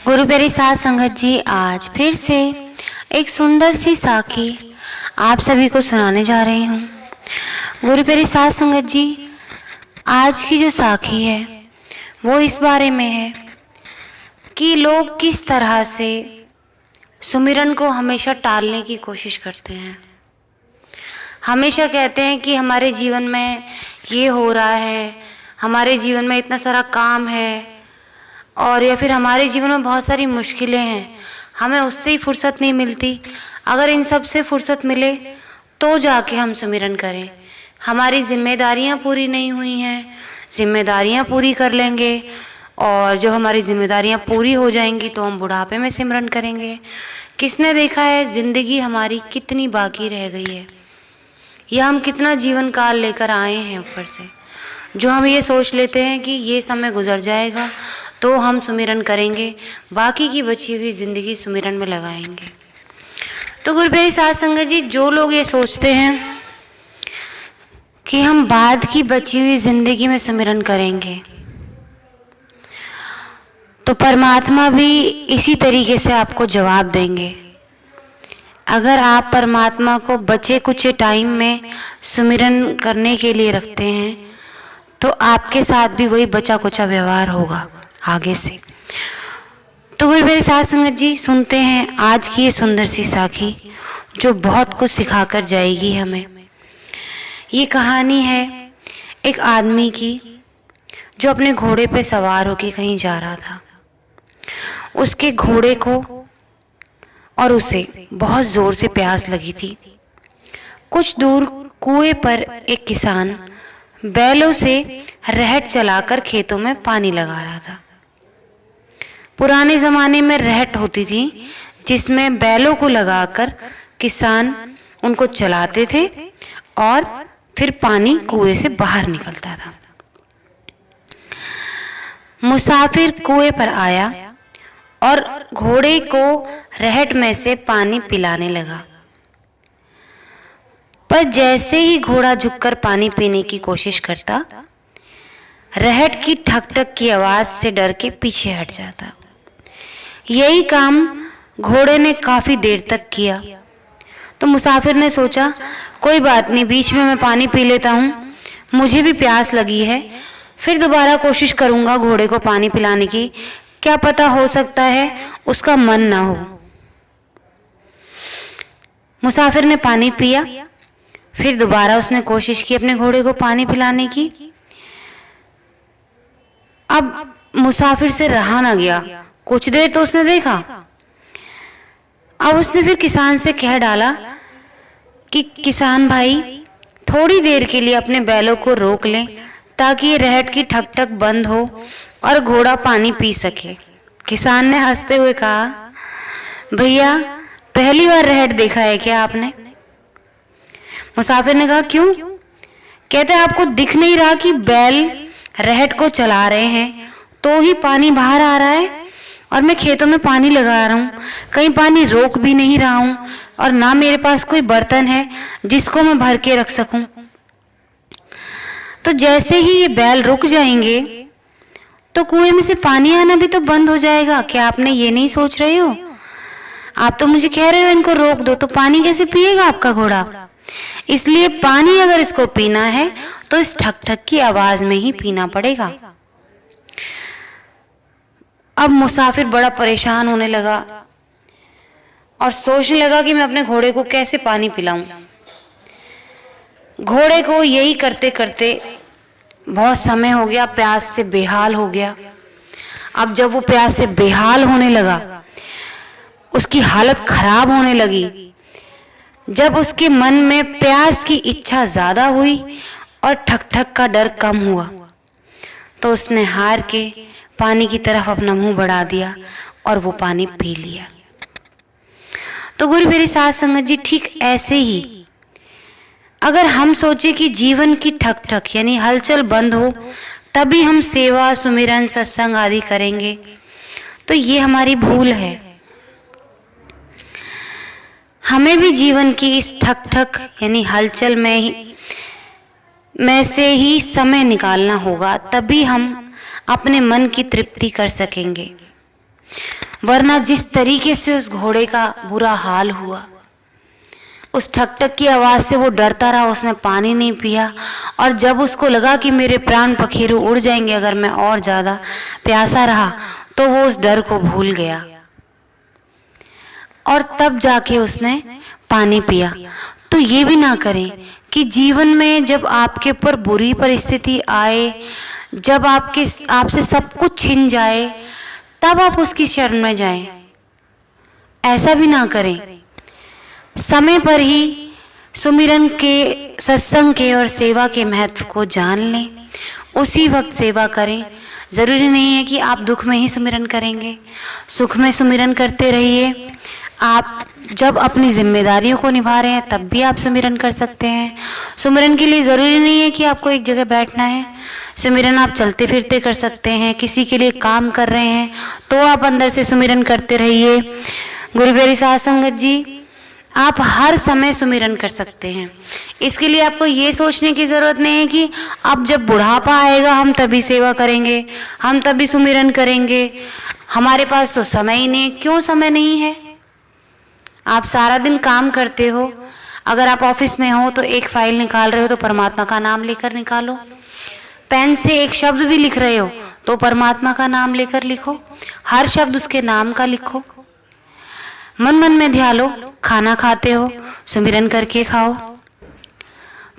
गुरु प्यारी साध संगत जी, आज फिर से एक सुंदर सी साखी आप सभी को सुनाने जा रही हूँ। गुरु प्यारी साध संगत जी, आज की जो साखी है वो इस बारे में है कि लोग किस तरह से सुमिरन को हमेशा टालने की कोशिश करते हैं। हमेशा कहते हैं कि हमारे जीवन में ये हो रहा है, हमारे जीवन में इतना सारा काम है, और या फिर हमारे जीवन में बहुत सारी मुश्किलें हैं, हमें उससे ही फुर्सत नहीं मिलती। अगर इन सब से फुर्सत मिले तो जाके हम सुमिरन करें। हमारी जिम्मेदारियां पूरी नहीं हुई हैं, जिम्मेदारियां पूरी कर लेंगे, और जब हमारी जिम्मेदारियां पूरी हो जाएंगी तो हम बुढ़ापे में सिमरन करेंगे। किसने देखा है ज़िंदगी हमारी कितनी बाकी रह गई है, या हम कितना जीवन काल लेकर आए हैं ऊपर से, जो हम ये सोच लेते हैं कि ये समय गुजर जाएगा तो हम सुमिरन करेंगे, बाकी की बची हुई ज़िंदगी सुमिरन में लगाएंगे। तो गुरु प्यारी साध संगत जी, जो लोग ये सोचते हैं कि हम बाद की बची हुई ज़िंदगी में सुमिरन करेंगे, तो परमात्मा भी इसी तरीके से आपको जवाब देंगे। अगर आप परमात्मा को बचे कुछ टाइम में सुमिरन करने के लिए रखते हैं तो आपके साथ भी वही बचा कुचा व्यवहार होगा आगे से। तो गुरु प्यारी साध संगत जी, सुनते हैं आज की ये सुंदर सी साखी जो बहुत कुछ सिखाकर जाएगी हमें। ये कहानी है एक आदमी की जो अपने घोड़े पे सवार होकर कहीं जा रहा था। उसके घोड़े को और उसे बहुत ज़ोर से प्यास लगी थी। कुछ दूर कुएं पर एक किसान बैलों से रहट चलाकर खेतों में पानी लगा रहा था। पुराने ज़माने में रहट होती थी जिसमें बैलों को लगाकर किसान उनको चलाते थे और फिर पानी कुएं से बाहर निकलता था। मुसाफिर कुएं पर आया और घोड़े को रहट में से पानी पिलाने लगा, पर जैसे ही घोड़ा झुककर पानी पीने की कोशिश करता, रहट की ठक ठक की आवाज़ से डर के पीछे हट जाता। यही काम घोड़े ने काफ़ी देर तक किया। तो मुसाफिर ने सोचा, कोई बात नहीं, बीच में मैं पानी पी लेता हूँ, मुझे भी प्यास लगी है, फिर दोबारा कोशिश करूँगा घोड़े को पानी पिलाने की, क्या पता हो सकता है उसका मन ना हो। मुसाफिर ने पानी पिया, फिर दोबारा उसने कोशिश की अपने घोड़े को पानी पिलाने की। अब मुसाफिर से रहा ना गया, कुछ देर तो उसने देखा। अब उसने फिर किसान से कह डाला कि किसान भाई, थोड़ी देर के लिए अपने बैलों को रोक लें ताकि ये रहट की ठक ठक बंद हो और घोड़ा पानी पी सके। किसान ने हंसते हुए कहा, भैया पहली बार रहट देखा है क्या आपने? मुसाफिर ने कहा, क्यों? कहते, आपको दिख नहीं रहा कि बैल रहट को चला रहे हैं तो ही पानी बाहर आ रहा है, और मैं खेतों में पानी लगा रहा हूँ, कहीं पानी रोक भी नहीं रहा हूँ, और ना मेरे पास कोई बर्तन है जिसको मैं भर के रख सकूं। तो जैसे ही ये बैल रुक जाएंगे तो कुएं में से पानी आना भी तो बंद हो जाएगा। क्या आपने ये नहीं सोच रहे हो? आप तो मुझे कह रहे हो इनको रोक दो, तो पानी कैसे पिएगा आपका घोड़ा? इसलिए पानी अगर इसको पीना है तो इस ठक ठक की आवाज में ही पीना पड़ेगा। अब मुसाफिर बड़ा परेशान होने लगा और सोचने लगा कि मैं अपने घोड़े को कैसे पानी पिलाऊं। घोड़े को यही करते करते बहुत समय हो गया, प्यास से बेहाल हो गया। अब जब वो प्यास से बेहाल होने लगा, उसकी हालत खराब होने लगी, जब उसके मन में प्यास की इच्छा ज़्यादा हुई और ठक ठक का डर कम हुआ, तो उसने हार के पानी की तरफ अपना मुंह बढ़ा दिया और वो पानी पी लिया। तो गुरु प्यारी साध संगत जी, ठीक ऐसे ही अगर हम सोचे कि जीवन की ठक ठक यानी हलचल बंद हो तभी हम सेवा, सुमिरन, सत्संग आदि करेंगे, तो ये हमारी भूल है। हमें भी जीवन की इस ठक ठक यानी हलचल में से ही समय निकालना होगा, तभी हम अपने मन की तृप्ति कर सकेंगे। वरना जिस तरीके से उस घोड़े का बुरा हाल हुआ, उस ठक ठक की आवाज़ से वो डरता रहा, उसने पानी नहीं पिया। और जब उसको लगा कि मेरे प्राण पखेरु उड़ जाएंगे अगर मैं और ज़्यादा प्यासा रहा, तो वो उस डर को भूल गया और तब जाके उसने पानी पिया। तो ये भी ना करें कि जीवन में जब आपके ऊपर बुरी परिस्थिति आए, जब आपसे सब कुछ छिन जाए, तब आप उसकी शरण में जाएं। ऐसा भी ना करें। समय पर ही सुमिरन के, सत्संग के और सेवा के महत्व को जान लें, उसी वक्त सेवा करें। ज़रूरी नहीं है कि आप दुख में ही सुमिरन करेंगे, सुख में सुमिरन करते रहिए। आप जब अपनी जिम्मेदारियों को निभा रहे हैं तब भी आप सुमिरन कर सकते हैं। सुमिरन के लिए ज़रूरी नहीं है कि आपको एक जगह बैठना है। सुमिरन आप चलते फिरते कर सकते हैं। किसी के लिए काम कर रहे हैं तो आप अंदर से सुमिरन करते रहिए। गुरु प्यारी साध संगत जी, आप हर समय सुमिरन कर सकते हैं। इसके लिए आपको ये सोचने की ज़रूरत नहीं है कि अब जब बुढ़ापा आएगा हम तभी सेवा करेंगे, हम तभी सुमिरन करेंगे, हमारे पास तो समय ही नहीं। क्यों समय नहीं है? आप सारा दिन काम करते हो, अगर आप ऑफिस में हो तो एक फाइल निकाल रहे हो तो परमात्मा का नाम लेकर निकालो। पेन से एक शब्द भी लिख रहे हो तो परमात्मा का नाम लेकर लिखो। हर शब्द उसके नाम का लिखो। मन मन में ध्यान लो। खाना खाते हो सुमिरन करके खाओ।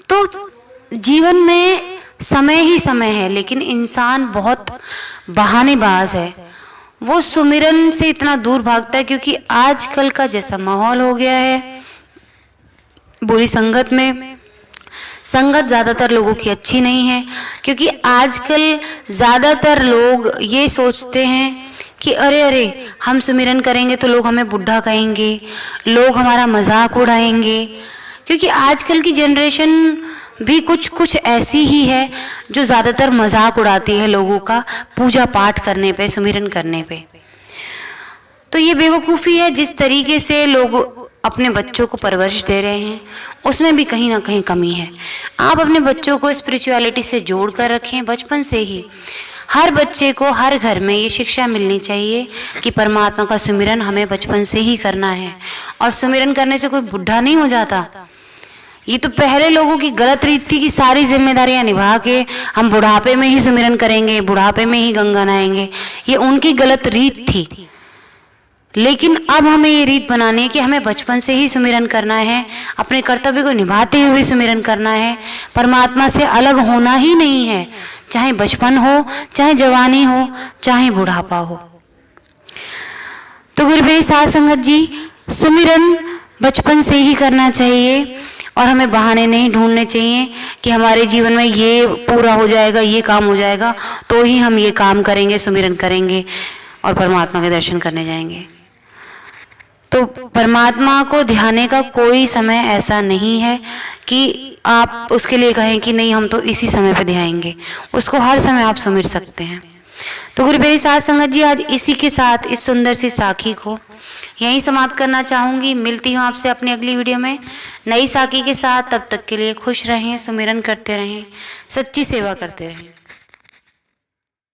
तो जीवन में समय ही समय है, लेकिन इंसान बहुत बहानेबाज है। वो सुमिरन से इतना दूर भागता है क्योंकि आजकल का जैसा माहौल हो गया है, बुरी संगत में संगत ज़्यादातर लोगों की अच्छी नहीं है। क्योंकि आजकल ज़्यादातर लोग ये सोचते हैं कि अरे अरे हम सुमिरन करेंगे तो लोग हमें बुढ़ा कहेंगे, लोग हमारा मजाक उड़ाएंगे। क्योंकि आजकल की जनरेशन भी कुछ ऐसी ही है जो ज़्यादातर मजाक उड़ाती है लोगों का पूजा पाठ करने पे, सुमिरन करने पे। तो ये बेवकूफ़ी है। जिस तरीके से लोग अपने बच्चों को परवरिश दे रहे हैं उसमें भी कहीं ना कहीं कमी है। आप अपने बच्चों को स्पिरिचुअलिटी से जोड़ कर रखें बचपन से ही। हर बच्चे को हर घर में ये शिक्षा मिलनी चाहिए कि परमात्मा का सुमिरन हमें बचपन से ही करना है। और सुमिरन करने से कोई बुढ़ा नहीं हो जाता। ये तो पहले लोगों की गलत रीत थी कि सारी जिम्मेदारियां निभा के हम बुढ़ापे में ही सुमिरन करेंगे, बुढ़ापे में ही गंगा नहाएंगे। ये उनकी गलत रीत थी। लेकिन अब हमें ये रीत बनानी है कि हमें बचपन से ही सुमिरन करना है, अपने कर्तव्य को निभाते हुए सुमिरन करना है। परमात्मा से अलग होना ही नहीं है, चाहे बचपन हो, चाहे जवानी हो, चाहे बुढ़ापा हो। तो गुरु प्यारी साध संगत जी, सुमिरन बचपन से ही करना चाहिए और हमें बहाने नहीं ढूंढने चाहिए कि हमारे जीवन में ये पूरा हो जाएगा, ये काम हो जाएगा तो ही हम ये काम करेंगे, सुमिरन करेंगे और परमात्मा के दर्शन करने जाएंगे। तो परमात्मा को ध्याने का कोई समय ऐसा नहीं है कि आप उसके लिए कहें कि नहीं हम तो इसी समय पे ध्याएंगे। उसको हर समय आप सुमिर सकते हैं। तो गुरु प्यारी साध संगत जी, आज इसी के साथ इस सुंदर सी साखी को यहीं समाप्त करना चाहूँगी। मिलती हूँ आपसे अपनी अगली वीडियो में नई साखी के साथ। तब तक के लिए खुश रहें, सुमिरन करते रहें, सच्ची सेवा करते रहें।